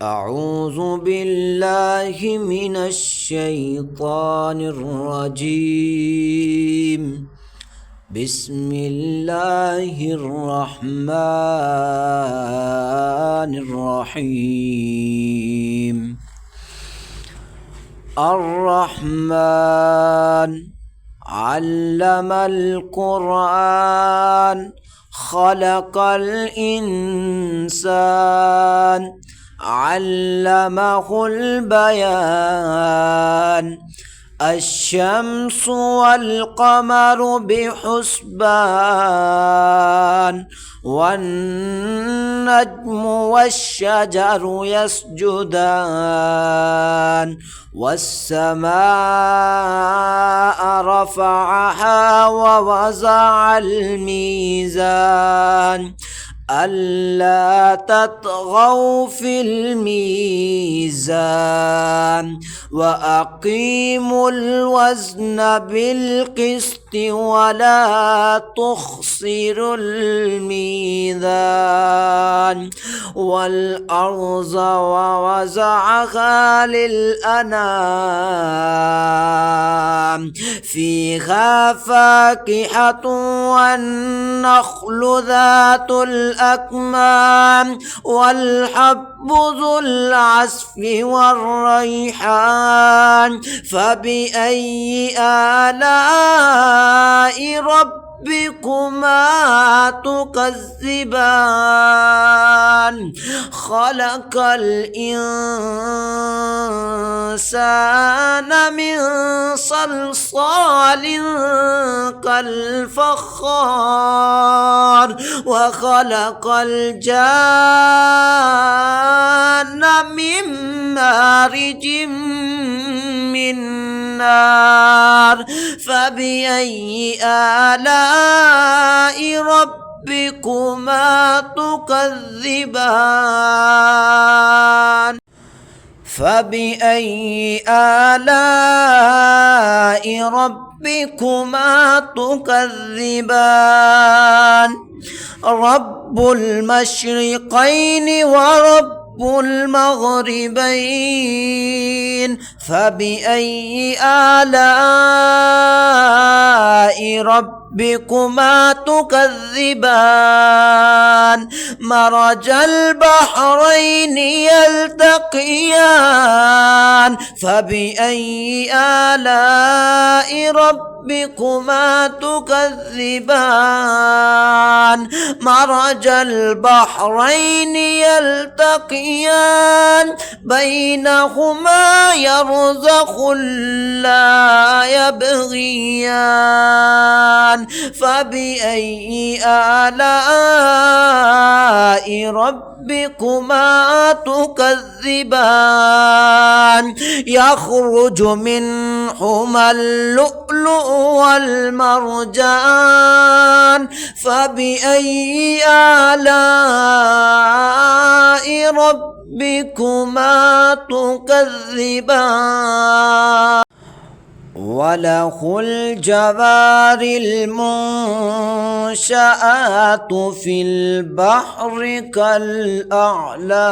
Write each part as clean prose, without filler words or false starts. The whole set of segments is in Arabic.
أعوذ بالله من الشيطان الرجيم. بسم الله الرحمن الرحيم. الرحمن علم القرآن خلق الإنسان علمه البيان. الشمس والقمر بحسبان والنجم والشجر يسجدان والسماء رفعها ووضع الميزان ألا تطغوا في الميزان وأقيموا الوزن بالقسط ولا تخسروا الميزان. والأرض ووضعها للأنام فيها فاكهة والنخل ذات الأكمام والحب ذو العصف والريحان. فبأي آلاء ربكما تكذبان؟ خلق الإنسان من صلصال كالفخار وخلق الجان من مارج من نار. فبأي آلاء ربكما تكذبان؟ فبأي آلاء ربكما تكذبان؟ رب المشرقين ورب المغربين. فبأي آلاء ربكما تكذبان؟ مرج البحرين يلتقيان. فبأي آلاء ربكما تكذبان؟ مرج البحرين يلتقيان بينهما يرزخ لا يبغيان. فبأي آلاء ربكما تكذبان؟ يخرج منهما اللؤلؤ والمرجان. فبأي آلاء ربكما تكذبان؟ وله الجوار المنشآت في البحر كالأعلام.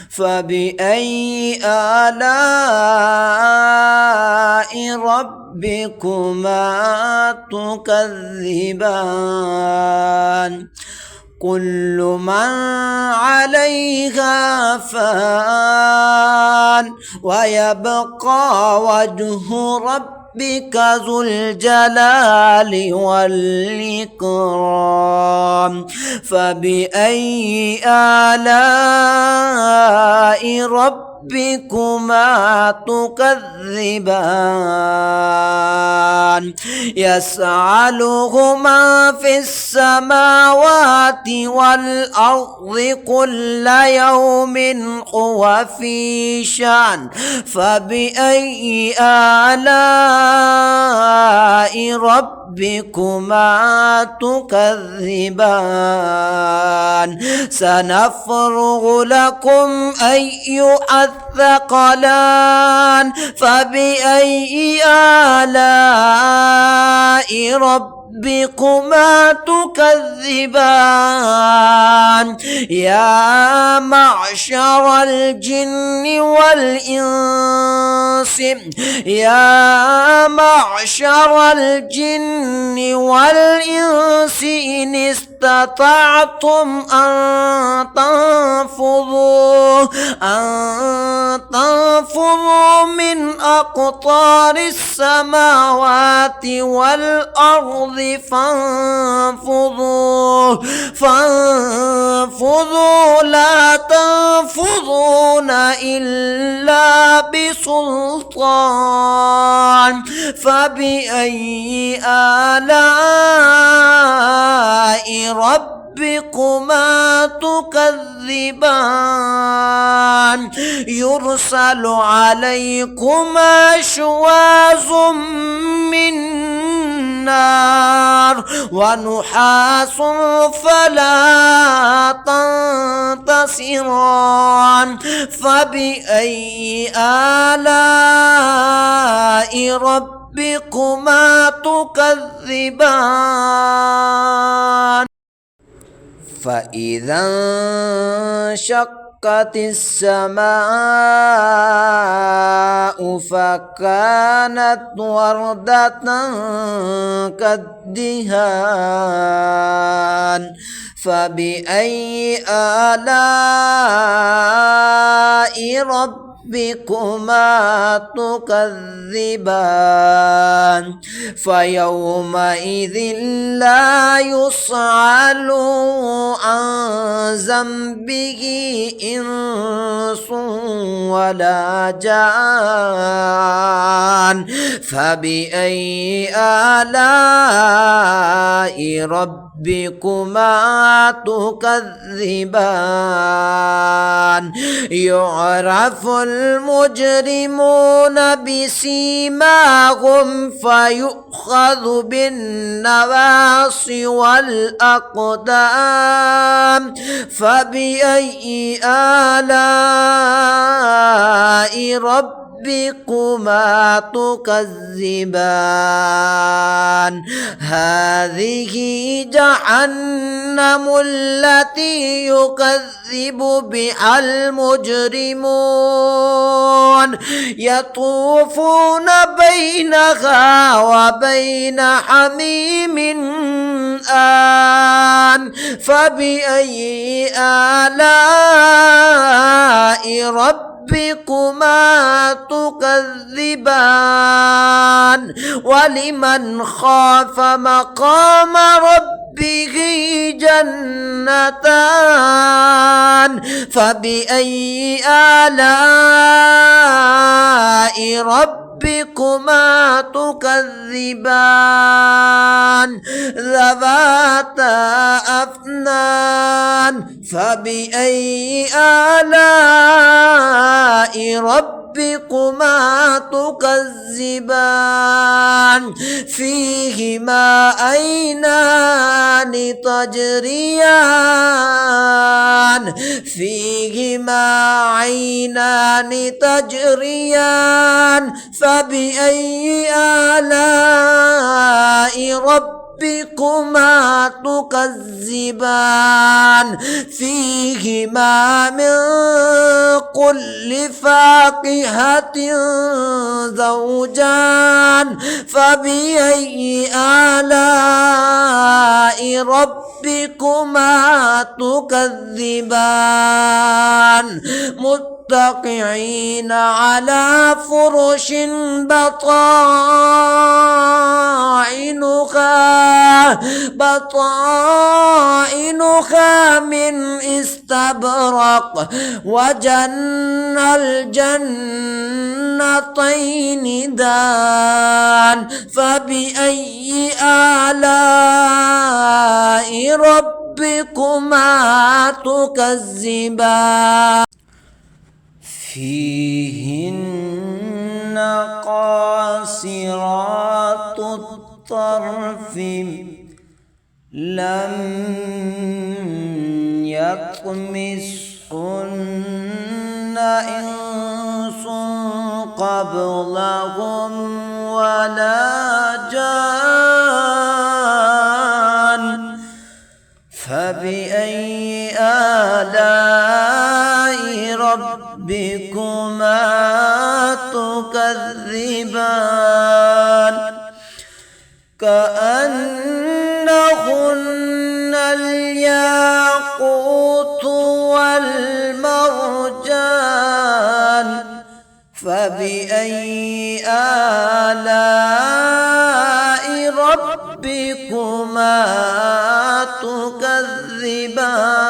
فبأي آلاء ربكما تكذبان؟ كل من عليها فان ويبقى وجه ربك ذو الجلال والإكرام. فبأي آلاء ربكما تكذبان؟ يسأله من في السماوات والأرض كل يوم هو في شأن. فبأي آلاء ربكما تكذبان؟ سنفرغ لكم أيها الثقلان. فبأي آلاء ربكما ربكما تكذبان يا معشر الجن والإنس يا معشر الجن والإنس إن استطعتم أن تنفذوا من أقطار السماوات والأرض فانفذوا لا تنفذون إلا بسلطان فبأي آلاء ربكما تكذبان يرسل عليكما شواظ من نار ونحاس فلا تنتصران فبأي آلاء ربكما تكذبان فإذا انشقت السماء فكانت وردة كالدهان فبأي آلاء ربكما تكذبان فيومئذ لا يسأل عن ذنبه إنس ولا جان فبأي آلاء ربكما تكذبان يعرف المجرمون بسيماهم فيؤخذ بالنواصي والأقدام فبأي آلاء ربكما تكذبان هذه جهنم التي يكذب بها المجرمون يطوفون بينها وبين حميم آن فبأي آلاء ربكما تكذبان ولمن خاف مقام ربه جنتان فبأي آلاء ربكما تكذبان ذواتا أفنان فبأي آلاء ربكما تكذبان فيهما عينان تجريان فيهما عينان تجريان فبأي آلاء ربكما تكذبان فيهما من كل فاكهة زوجان فبأي آلاء ربكما تكذبان متكئين على فرش بطائنها من استبرق وجنى الجنتين دان فبأي آلاء ربكما تكذبان فيهن قاصرات الطرف لم يطمثهن إنس قبلهم ولا جان آلاء ربكما تكذبان كأنهن الياقوت والمرجان فبأي آلاء ربكما تكذبان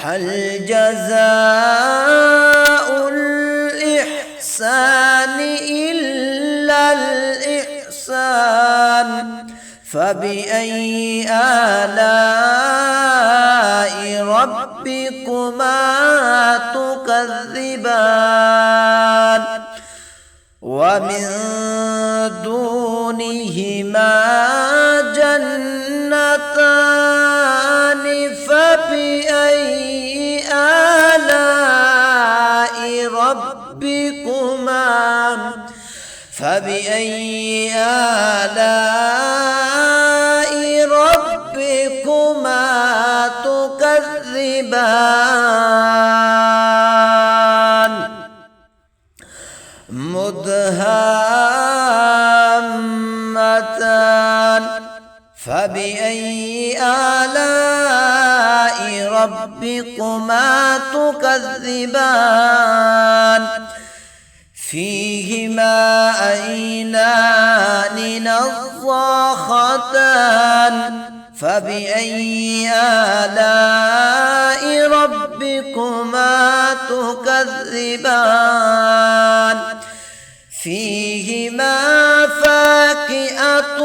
هل جزاء الإحسان إلا الإحسان فبأي آلاء ربكما تكذبان ومن دونهما جنتان فبأي آلاء ربكما تكذبان مدهامتان فبأي آلاء ربكما تكذبان فيهما عينان نضاختان فبأي آلاء ربكما تكذبان فيهما فاكهة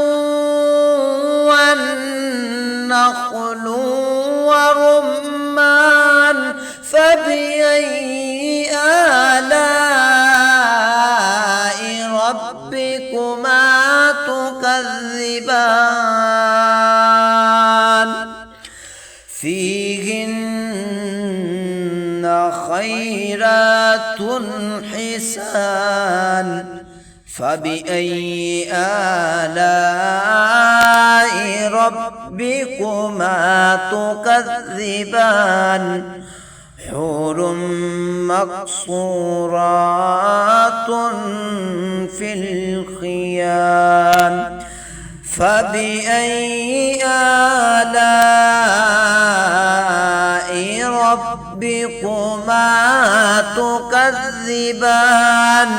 والنخل ورمان فبأي آلاء ربكما تكذبان فيهن خيرات حسان فبأي آلاء ربكما تكذبان حور مقصورات في الخيام فبأي آلاء ربكما تكذبان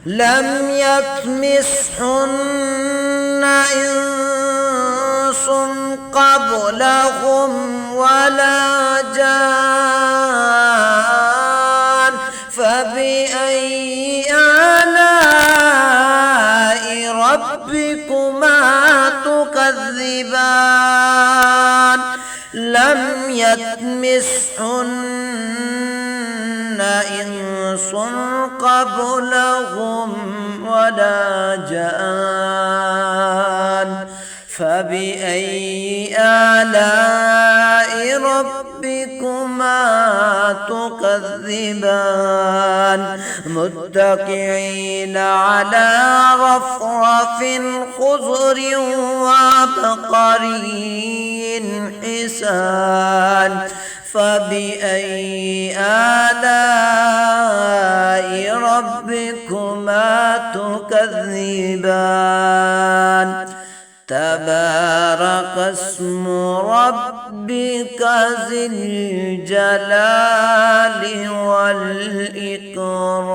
لم يطمثهن إنس قبلهم ولا جان فبأي آلاء ربكما تكذبان لم يطمثهن إنس قبلهم ولا جان فبأي آلاء ربكما تكذبان متكئين على رفرف خضر وعبقري حسان فبأي آلاء ربكما تكذبان تبارك اسم ربك ذي الجلال والإكرام.